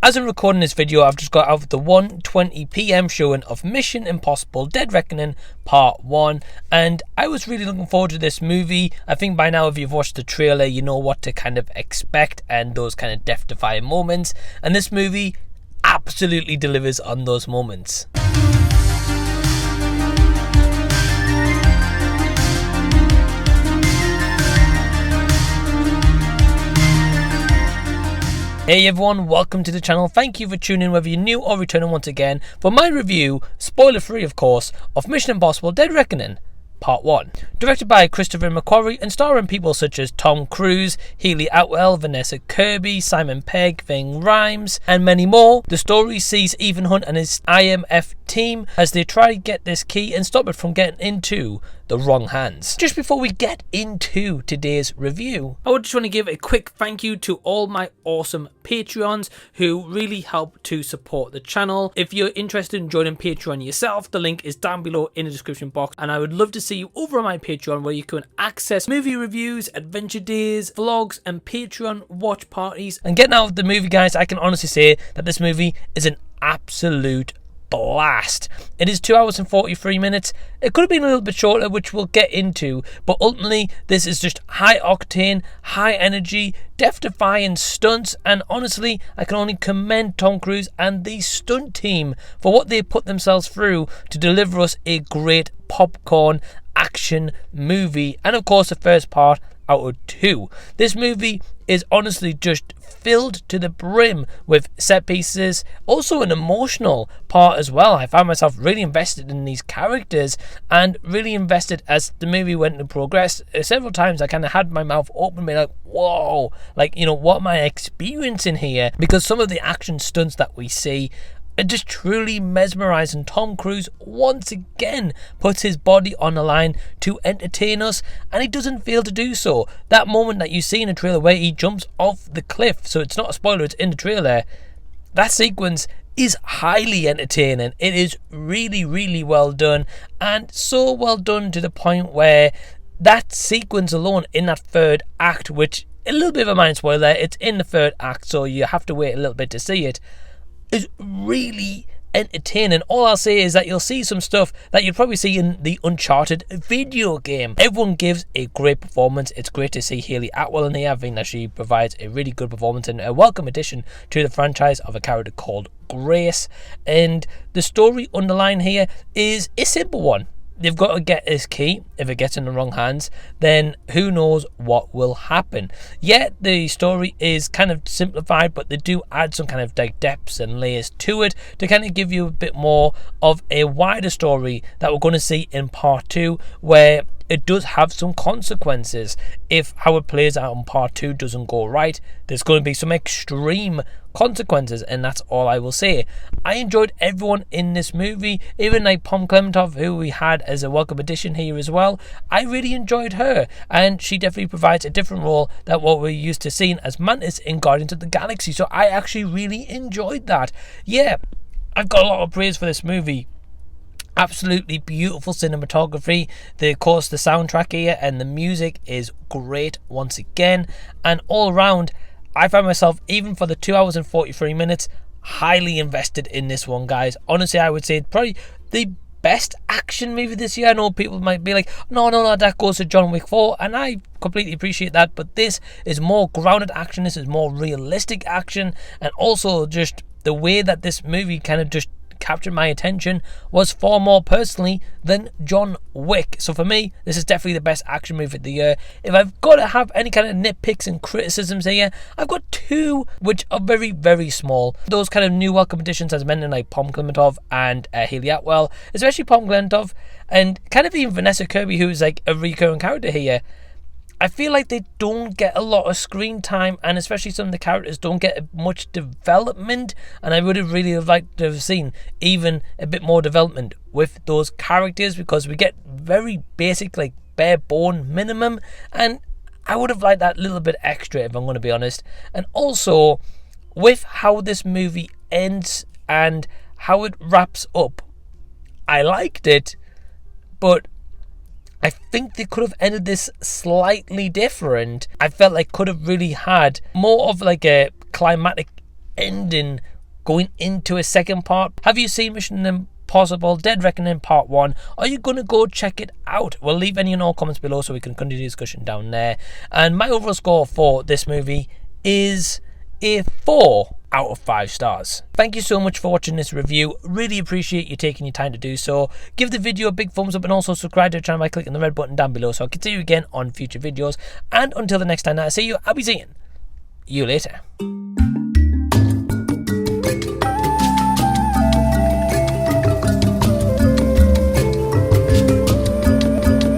As I'm recording this video, I've just got out of the 1:20 PM showing of Mission Impossible Dead Reckoning Part 1, and I was really looking forward to this movie. I think by now if you've watched the trailer, you know what to kind of expect and those kind of death-defying moments, and this movie absolutely delivers on those moments. Hey everyone, welcome to the channel. Thank you for tuning in, whether you're new or returning once again, for my review, spoiler free of course, of Mission Impossible Dead Reckoning Part 1. Directed by Christopher McQuarrie and starring people such as Tom Cruise, Hayley Atwell, Vanessa Kirby, Simon Pegg, Ving Rhames, and many more. The story sees Ethan Hunt and his IMF team as they try to get this key and stop it from getting into the wrong hands. Just before we get into today's review, I would just want to give a quick thank you to all my awesome Patreons who really help to support the channel. If you're interested in joining Patreon yourself, the link is down below in the description box, and I would love to see you over on my Patreon, where you can access movie reviews, adventure days, vlogs, and Patreon watch parties. And getting out of the movie, guys, I can honestly say that this movie is an absolute blast. It is 2 hours and 43 minutes. It could have been a little bit shorter, which we'll get into, but ultimately this is just high octane, high energy, death-defying stunts, and honestly I can only commend Tom Cruise and the stunt team for what they put themselves through to deliver us a great popcorn action movie, and of course the first part out of two. This movie is honestly just filled to the brim with set pieces, also an emotional part as well. I found myself really invested in these characters and really invested as the movie went to progress. Several times I kind of had my mouth open, being like, whoa, like, you know, what am I experiencing here? Because some of the action stunts that we see are just truly mesmerizing. Tom Cruise once again puts his body on the line to entertain us, and he doesn't fail to do so. That moment that you see in the trailer where he jumps off the cliff, so it's not a spoiler, it's in the trailer, that sequence is highly entertaining. It is really, really well done, and so well done to the point where that sequence alone in that third act, which a little bit of a minor spoiler, it's in the third act, so you have to wait a little bit to see it, is really entertaining. All I'll say is that you'll see some stuff that you'll probably see in the Uncharted video game. Everyone gives a great performance. It's great to see Hayley Atwell in here. I think that she provides a really good performance and a welcome addition to the franchise of a character called Grace. And the story underlying here is a simple one. They've got to get this key. If it gets in the wrong hands, then who knows what will happen. Yet the story is kind of simplified, but they do add some kind of depths and layers to it to kind of give you a bit more of a wider story that we're going to see in part 2, where it does have some consequences. If how it plays out in part 2 doesn't go right, there's going to be some extreme consequences, and that's all I will say. I enjoyed everyone in this movie, even like Pom Klementieff, who we had as a welcome addition here as well. I really enjoyed her, and she definitely provides a different role than what we're used to seeing as Mantis in Guardians of the Galaxy, so I actually really enjoyed that. Yeah, I've got a lot of praise for this movie. Absolutely beautiful cinematography, of course the soundtrack here and the music is great once again, and all around I found myself, even for the 2 hours and 43 minutes, highly invested in this one, guys. Honestly, I would say it's probably the best action movie this year. I know people might be like, no, that goes to John Wick 4, and I completely appreciate that, but this is more grounded action, this is more realistic action, and also just the way that this movie kind of just captured my attention was far more personally than John Wick. So for me, this is definitely the best action movie of the year. If I've got to have any kind of nitpicks and criticisms here, I've got two which are very, very small. Those kind of new welcome additions, as mentioned, like Pom Klementieff and Hayley Atwell, especially Pom Klementieff, and kind of even Vanessa Kirby, who's like a recurring character here. I feel like they don't get a lot of screen time, and especially some of the characters don't get much development, and I would have really liked to have seen even a bit more development with those characters, because we get very basic, like bare bone minimum, and I would have liked that little bit extra, if I'm going to be honest. And also with how this movie ends and how it wraps up, I liked it, but I think they could have ended this slightly different. I felt like could have really had more of like a climatic ending going into a second part. Have you seen Mission Impossible Dead Reckoning Part 1? Are you going to go check it out? Well, leave any and all comments below so we can continue the discussion down there. And my overall score for this movie is a 4 out of 5 stars. Thank you so much for watching this review. Really appreciate you taking your time to do so. Give the video a big thumbs up and also subscribe to the channel by clicking the red button down below so I can see you again on future videos. And until the next time that I see you, I'll be seeing you later.